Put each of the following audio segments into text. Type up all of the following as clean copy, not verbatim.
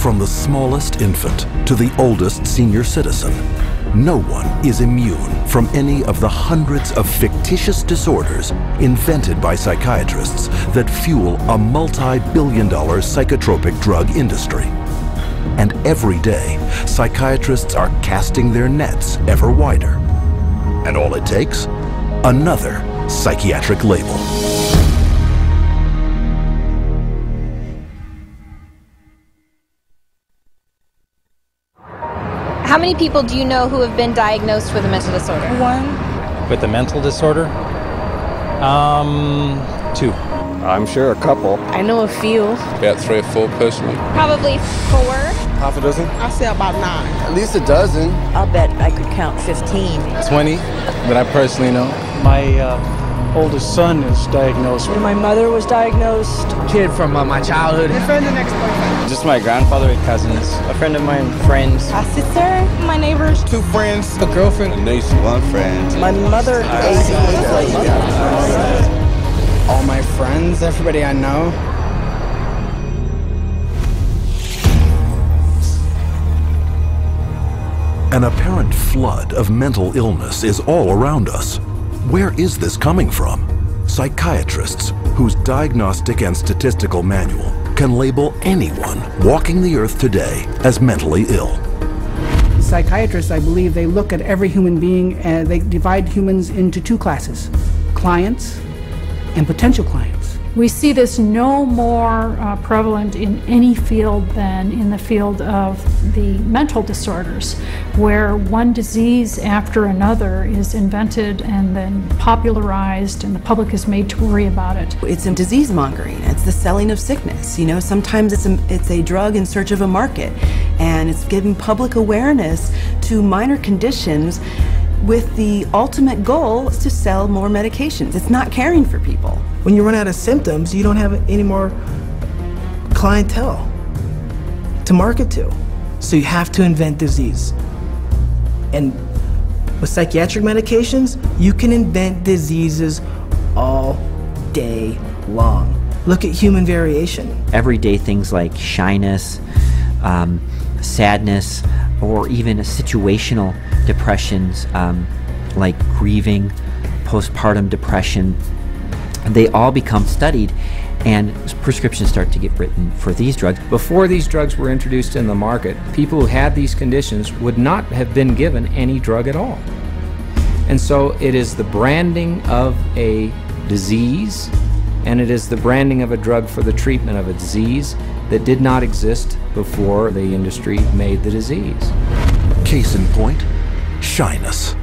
From the smallest infant to the oldest senior citizen, no one is immune from any of the hundreds of fictitious disorders invented by psychiatrists that fuel a multi-billion-dollar psychotropic drug industry. And every day, psychiatrists are casting their nets ever wider. And all it takes? Another psychiatric label. How many people do you know who have been diagnosed with a mental disorder? One. With a mental disorder? 2. I'm sure a couple. I know a few. About 3 or 4 personally. Probably 4. Half a dozen? I'll say about 9. At least a dozen. I'll bet I could count 15. 20 that I personally know. My oldest son is diagnosed. My mother was diagnosed. Kid from my childhood. A friend and ex-boyfriend. Just my grandfather and cousins. A friend of mine, friends. A sister, my neighbors. 2 friends. A girlfriend. A niece. 1 friend. My mother, All my friends, everybody I know. An apparent flood of mental illness is all around us. Where is this coming from? Psychiatrists, whose diagnostic and statistical manual can label anyone walking the earth today as mentally ill. Psychiatrists, I believe, they look at every human being and they divide humans into 2 classes: clients and potential clients. We see this no more prevalent in any field than in the field of the mental disorders, where one disease after another is invented and then popularized and the public is made to worry about it. It's a disease mongering. It's the selling of sickness. You know, sometimes it's a drug in search of a market, and it's giving public awareness to minor conditions with the ultimate goal is to sell more medications. It's not caring for people. When you run out of symptoms, you don't have any more clientele to market to. So you have to invent disease. And with psychiatric medications, you can invent diseases all day long. Look at human variation. Everyday things like shyness, sadness, or even situational depressions like grieving, postpartum depression, they all become studied and prescriptions start to get written for these drugs. Before these drugs were introduced in the market, people who had these conditions would not have been given any drug at all. And so it is the branding of a disease, and it is the branding of a drug for the treatment of a disease that did not exist before the industry made the disease. Case in point, shyness,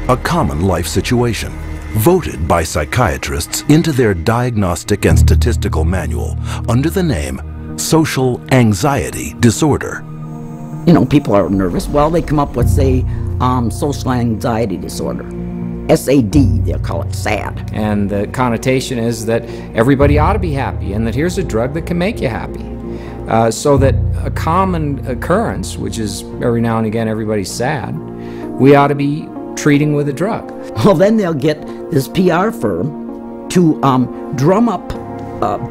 a common life situation, voted by psychiatrists into their diagnostic and statistical manual under the name social anxiety disorder. You know, people are nervous. Well, they come up with, say, social anxiety disorder. SAD, they'll call it SAD. And the connotation is that everybody ought to be happy and that here's a drug that can make you happy. So that a common occurrence, which is every now and again everybody's sad, we ought to be treating with a drug. Well, then they'll get this PR firm to drum up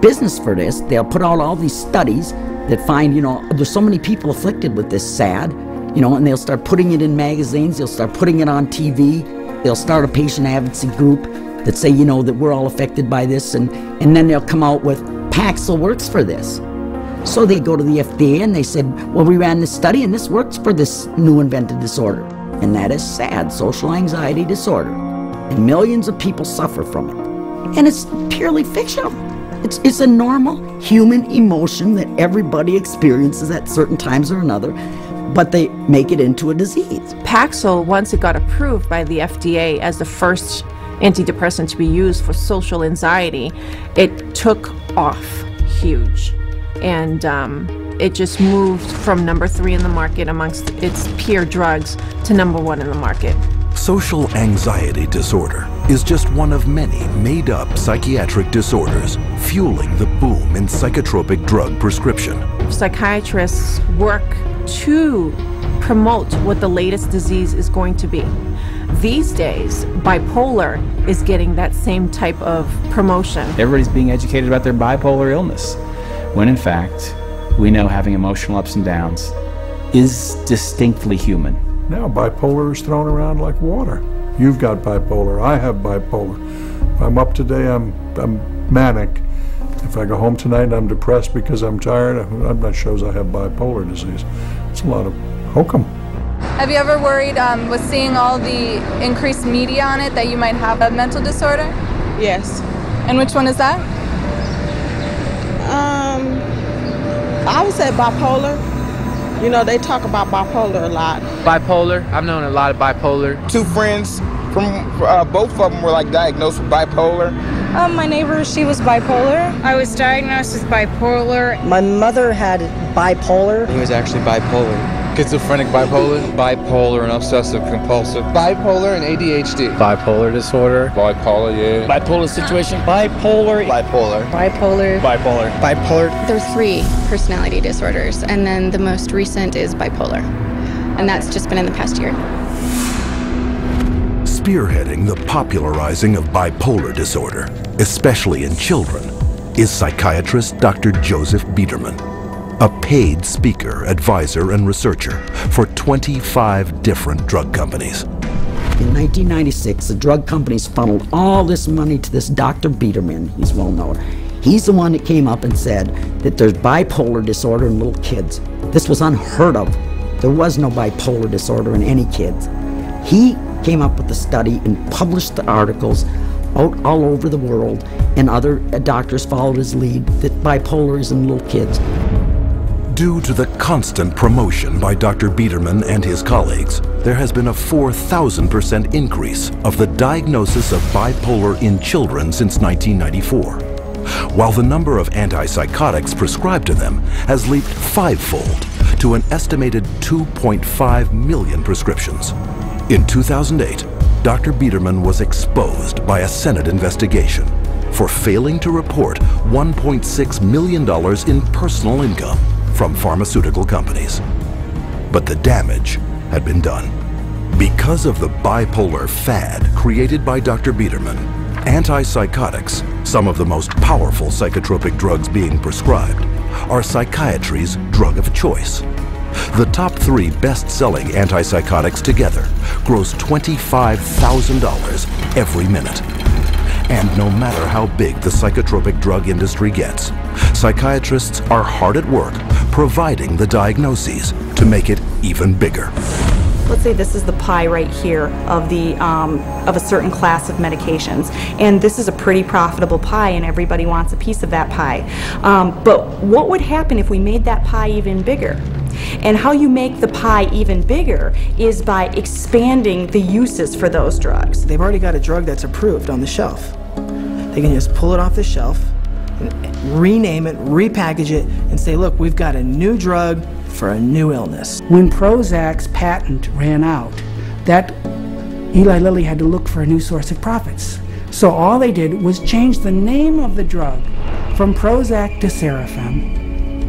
business for this. They'll put out all these studies that find, you know, there's so many people afflicted with this SAD, you know, and they'll start putting it in magazines, they'll start putting it on TV, they'll start a patient advocacy group that say, you know, that we're all affected by this, and then they'll come out with Paxil works for this. So they go to the FDA and they said, well, we ran this study and this works for this new invented disorder. And that is SAD, social anxiety disorder. And millions of people suffer from it. And it's purely fictional. It's a normal human emotion that everybody experiences at certain times or another, but they make it into a disease. Paxil, once it got approved by the FDA as the first antidepressant to be used for social anxiety, it took off huge. And it just moved from number 3 in the market amongst its peer drugs to number 1 in the market. Social anxiety disorder is just one of many made-up psychiatric disorders fueling the boom in psychotropic drug prescription. Psychiatrists work to promote what the latest disease is going to be. These days, bipolar is getting that same type of promotion. Everybody's being educated about their bipolar illness, when in fact, we know having emotional ups and downs is distinctly human. Now bipolar is thrown around like water. You've got bipolar, I have bipolar. If I'm up today, I'm manic. If I go home tonight and I'm depressed because I'm tired, that shows I have bipolar disease. It's a lot of hokum. Have you ever worried with seeing all the increased media on it that you might have a mental disorder? Yes. And which one is that? I would say bipolar. You know, they talk about bipolar a lot. Bipolar. I've known a lot of bipolar. Two friends from both of them were like diagnosed with bipolar. My neighbor, she was bipolar. I was diagnosed with bipolar. My mother had bipolar. He was actually bipolar. Schizophrenic bipolar. Bipolar and obsessive compulsive. Bipolar and ADHD. Bipolar disorder. Bipolar, yeah. Bipolar situation. Bipolar. Bipolar. Bipolar. Bipolar. Bipolar. There are 3 personality disorders, and then the most recent is bipolar. And that's just been in the past year. Spearheading the popularizing of bipolar disorder, especially in children, is psychiatrist Dr. Joseph Biederman, a paid speaker, advisor, and researcher for 25 different drug companies. In 1996, the drug companies funneled all this money to this Dr. Biederman. He's well known. He's the one that came up and said that there's bipolar disorder in little kids. This was unheard of. There was no bipolar disorder in any kids. He came up with the study and published the articles out all over the world, and other doctors followed his lead that bipolar is in little kids. Due to the constant promotion by Dr. Biederman and his colleagues, there has been a 4,000% increase of the diagnosis of bipolar in children since 1994, while the number of antipsychotics prescribed to them has leaped 5-fold to an estimated 2.5 million prescriptions. In 2008, Dr. Biederman was exposed by a Senate investigation for failing to report $1.6 million in personal income from pharmaceutical companies. But the damage had been done. Because of the bipolar fad created by Dr. Biederman, antipsychotics, some of the most powerful psychotropic drugs being prescribed, are psychiatry's drug of choice. The top 3 best-selling antipsychotics together gross $25,000 every minute. And no matter how big the psychotropic drug industry gets, psychiatrists are hard at work providing the diagnoses to make it even bigger. Let's say this is the pie right here of a certain class of medications, and this is a pretty profitable pie and everybody wants a piece of that pie. But what would happen if we made that pie even bigger? And how you make the pie even bigger is by expanding the uses for those drugs. They've already got a drug that's approved on the shelf. They can just pull it off the shelf, rename it, repackage it, and say, look, we've got a new drug for a new illness. When Prozac's patent ran out, that Eli Lilly had to look for a new source of profits. So all they did was change the name of the drug from Prozac to Serafem,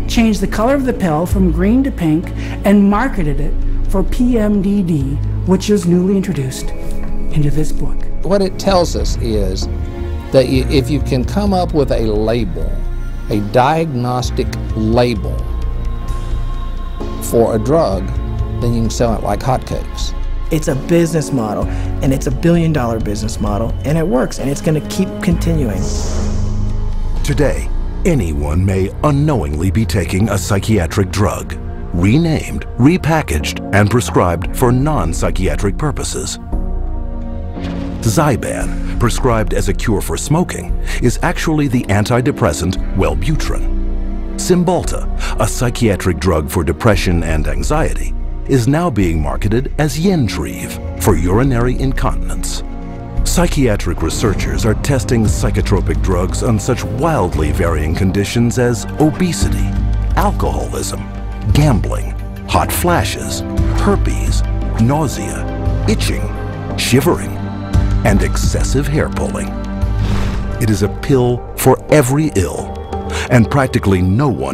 changed the color of the pill from green to pink, and marketed it for PMDD, which is newly introduced into this book. What it tells us is that if you can come up with a label, a diagnostic label for a drug, then you can sell it like hotcakes. It's a business model, and it's $1 billion business model, and it works, and it's going to keep continuing. Today, anyone may unknowingly be taking a psychiatric drug, renamed, repackaged, and prescribed for non-psychiatric purposes. Zyban, prescribed as a cure for smoking, is actually the antidepressant Wellbutrin. Cymbalta, a psychiatric drug for depression and anxiety, is now being marketed as Yentriv for urinary incontinence. Psychiatric researchers are testing psychotropic drugs on such wildly varying conditions as obesity, alcoholism, gambling, hot flashes, herpes, nausea, itching, shivering, and excessive hair pulling. It is a pill for every ill, and practically no one